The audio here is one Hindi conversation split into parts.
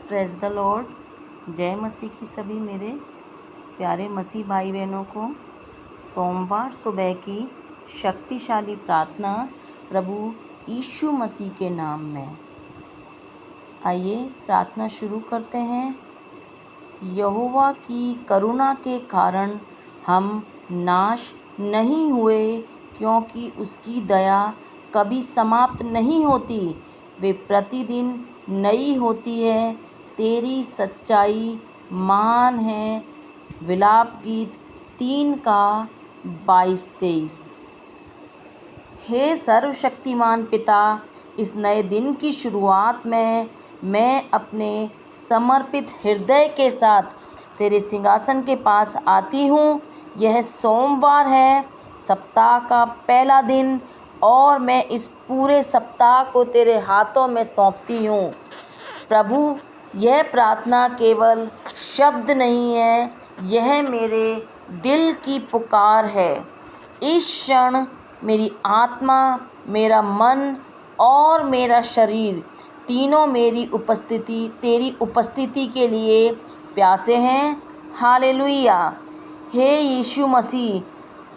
Praise the Lord. जय मसीह की सभी मेरे प्यारे मसीह भाई बहनों को सोमवार सुबह की शक्तिशाली प्रार्थना प्रभु यीशु मसीह के नाम में। आइए प्रार्थना शुरू करते हैं। यहोवा की करुणा के कारण हम नाश नहीं हुए, क्योंकि उसकी दया कभी समाप्त नहीं होती। वे प्रतिदिन नई होती है। तेरी सच्चाई महान है। विलाप गीत 3 का 22-23। हे सर्वशक्तिमान पिता, इस नए दिन की शुरुआत में मैं अपने समर्पित हृदय के साथ तेरे सिंहासन के पास आती हूँ। यह सोमवार है, सप्ताह का पहला दिन, और मैं इस पूरे सप्ताह को तेरे हाथों में सौंपती हूँ। प्रभु, यह प्रार्थना केवल शब्द नहीं है, यह मेरे दिल की पुकार है। इस क्षण मेरी आत्मा, मेरा मन और मेरा शरीर तीनों तेरी उपस्थिति के लिए प्यासे हैं। हालेलुया। हे यीशु मसीह,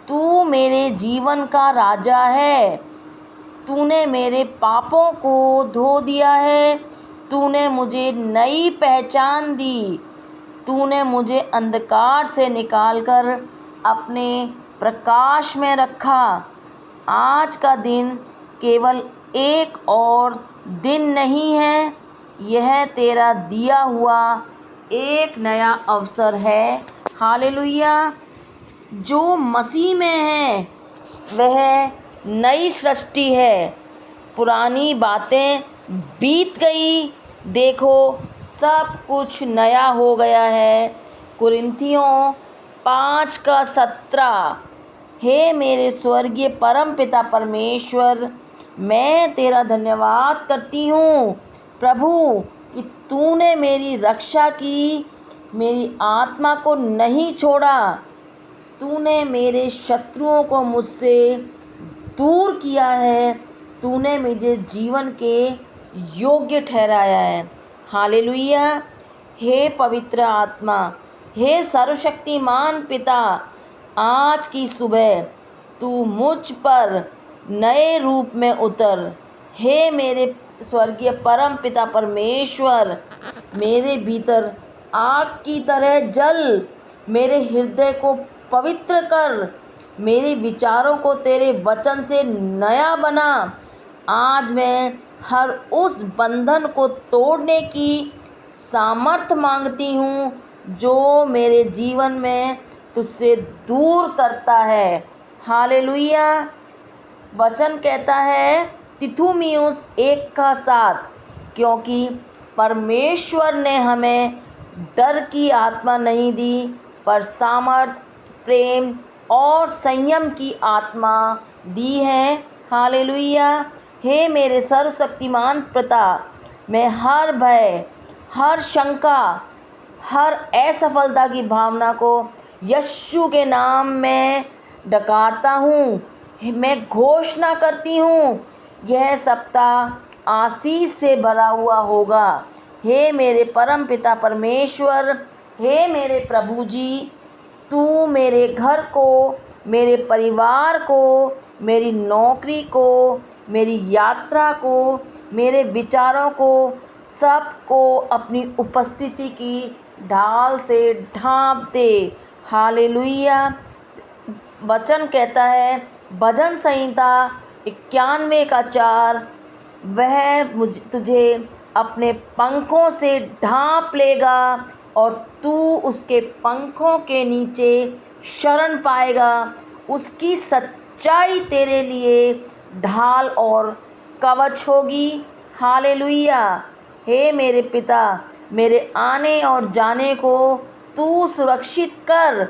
तू मेरे जीवन का राजा है। तूने मेरे पापों को धो दिया है। तूने मुझे नई पहचान दी। तूने मुझे अंधकार से निकालकर अपने प्रकाश में रखा। आज का दिन केवल एक और दिन नहीं है, यह तेरा दिया हुआ एक नया अवसर है। हालेलुया। जो मसीह में है वह नई सृष्टि है। पुरानी बातें बीत गई, देखो सब कुछ नया हो गया है। कुरिन्थियों 5:17। हे मेरे स्वर्गीय परम पिता परमेश्वर, मैं तेरा धन्यवाद करती हूँ प्रभु कि तूने मेरी रक्षा की, मेरी आत्मा को नहीं छोड़ा। तूने मेरे शत्रुओं को मुझसे दूर किया है। तूने मुझे जीवन के योग्य ठहराया है। हालेलुया। हे पवित्र आत्मा, हे सर्वशक्तिमान पिता, आज की सुबह तू मुझ पर नए रूप में उतर। हे मेरे स्वर्गीय परम पिता परमेश्वर, मेरे भीतर आग की तरह जल। मेरे हृदय को पवित्र कर। मेरे विचारों को तेरे वचन से नया बना। आज मैं हर उस बंधन को तोड़ने की सामर्थ मांगती हूँ जो मेरे जीवन में तुझसे दूर करता है। हालेलुया। वचन कहता है तीतुमियुस 1:7, क्योंकि परमेश्वर ने हमें डर की आत्मा नहीं दी, पर सामर्थ, प्रेम और संयम की आत्मा दी है। हालेलुया। हे मेरे सर्वशक्तिमान पिता, मैं हर भय, हर शंका, हर असफलता की भावना को यीशु के नाम में डकारता हूँ। मैं घोषणा करती हूँ, यह सप्ताह आशीष से भरा हुआ होगा। हे मेरे परम पिता परमेश्वर, हे मेरे प्रभु जी, तू मेरे घर को, मेरे परिवार को, मेरी नौकरी को, मेरी यात्रा को, मेरे विचारों को, सबको अपनी उपस्थिति की ढाल से ढांप दे। हालेलुया। वचन कहता है भजन संहिता 91:4, वह तुझे अपने पंखों से ढांप लेगा और तू उसके पंखों के नीचे शरण पाएगा। उसकी सच्चाई तेरे लिए ढाल और कवच होगी। हालेलुया। हे मेरे पिता, मेरे आने और जाने को तू सुरक्षित कर।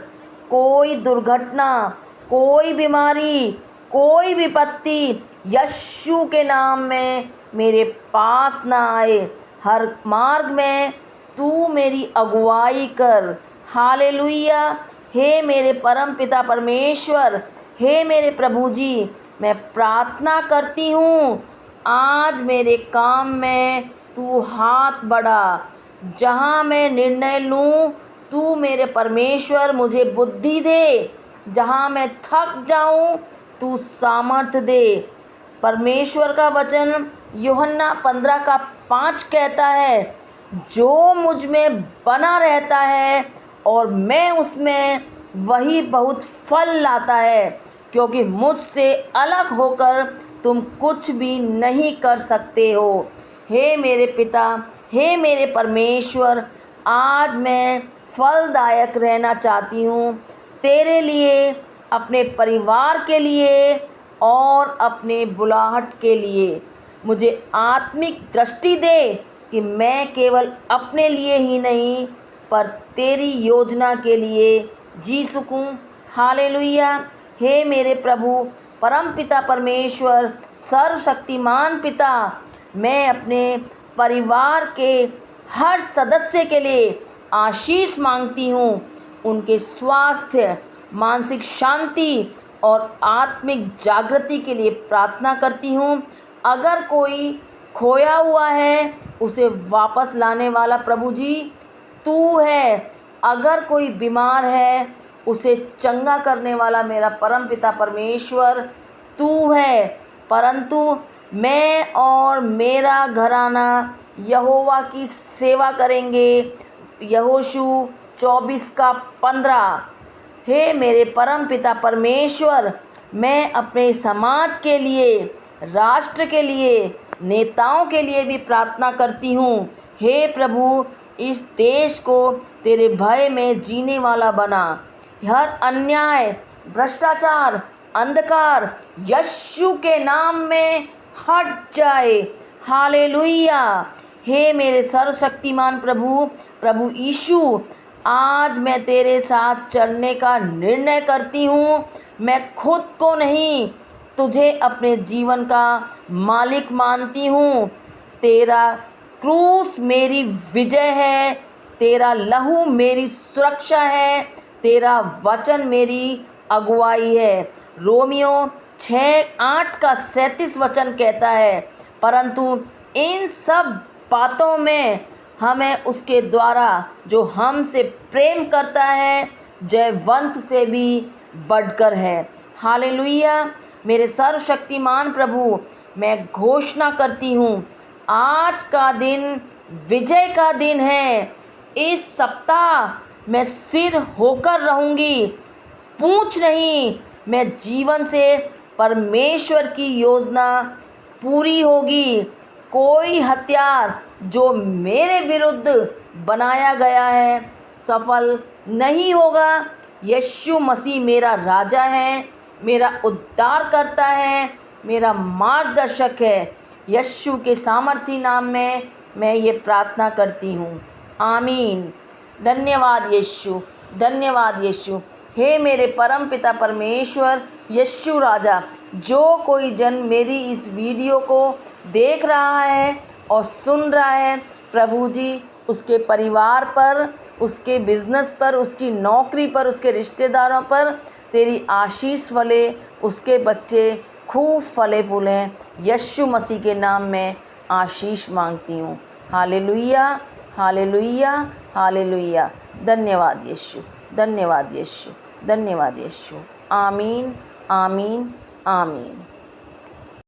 कोई दुर्घटना, कोई बीमारी, कोई विपत्ति यीशु के नाम में मेरे पास ना आए। हर मार्ग में तू मेरी अगुवाई कर। हालेलुया। हे मेरे परम पिता परमेश्वर, हे मेरे प्रभु जी, मैं प्रार्थना करती हूँ आज मेरे काम में तू हाथ बढ़ा। जहाँ मैं निर्णय लूँ, तू मेरे परमेश्वर मुझे बुद्धि दे। जहाँ मैं थक जाऊँ, तू सामर्थ दे। परमेश्वर का वचन यूहन्ना 15:5 कहता है, जो मुझ में बना रहता है और मैं उसमें, वही बहुत फल लाता है, क्योंकि मुझसे अलग होकर तुम कुछ भी नहीं कर सकते हो। हे मेरे पिता, हे मेरे परमेश्वर, आज मैं फलदायक रहना चाहती हूँ तेरे लिए, अपने परिवार के लिए और अपने बुलाहट के लिए। मुझे आत्मिक दृष्टि दे कि मैं केवल अपने लिए ही नहीं पर तेरी योजना के लिए जी सकूं। हालेलुया। हे मेरे प्रभु परम पिता परमेश्वर, सर्वशक्तिमान पिता, मैं अपने परिवार के हर सदस्य के लिए आशीष मांगती हूँ। उनके स्वास्थ्य, मानसिक शांति और आत्मिक जागृति के लिए प्रार्थना करती हूँ। अगर कोई खोया हुआ है, उसे वापस लाने वाला प्रभु जी तू है। अगर कोई बीमार है, उसे चंगा करने वाला मेरा परम पिता परमेश्वर तू है। परंतु मैं और मेरा घराना यहोवा की सेवा करेंगे। यहोशू 24:15। हे मेरे परम पिता परमेश्वर, मैं अपने समाज के लिए, राष्ट्र के लिए, नेताओं के लिए भी प्रार्थना करती हूँ। हे प्रभु, इस देश को तेरे भय में जीने वाला बना। हर अन्याय, भ्रष्टाचार, अंधकार यीशु के नाम में हट जाए। हालेलुया। हे मेरे सर्वशक्तिमान प्रभु, प्रभु यीशु, आज मैं तेरे साथ चलने का निर्णय करती हूँ। मैं खुद को नहीं, तुझे अपने जीवन का मालिक मानती हूँ। तेरा क्रूस मेरी विजय है, तेरा लहू मेरी सुरक्षा है, तेरा वचन मेरी अगुवाई है। रोमियो 6:8-37 वचन कहता है, परंतु इन सब बातों में हमें उसके द्वारा जो हमसे प्रेम करता है, जयवंत से भी बढ़कर है। हालेलुया। मेरे सर्वशक्तिमान प्रभु, मैं घोषणा करती हूँ, आज का दिन विजय का दिन है। इस सप्ताह मैं सिर होकर रहूँगी, पूंछ नहीं। मैं जीवन से परमेश्वर की योजना पूरी होगी। कोई हथियार जो मेरे विरुद्ध बनाया गया है सफल नहीं होगा। यीशु मसीह मेरा राजा है, मेरा उद्धार करता है, मेरा मार्गदर्शक है। यीशु के सामर्थी नाम में मैं ये प्रार्थना करती हूँ। आमीन। धन्यवाद यीशु, धन्यवाद यीशु। हे मेरे परम पिता परमेश्वर, यीशु राजा, जो कोई जन मेरी इस वीडियो को देख रहा है और सुन रहा है, प्रभु जी उसके परिवार पर, उसके बिज़नेस पर, उसकी नौकरी पर, उसके रिश्तेदारों पर तेरी आशीष फले, उसके बच्चे खूब फले फूलें। यीशु मसीह के नाम में आशीष मांगती हूँ। Hallelujah, hallelujah, hallelujah. धन्यवाद यीशु, धन्यवाद यीशु, धन्यवाद यीशु। आमीन, आमीन, आमीन।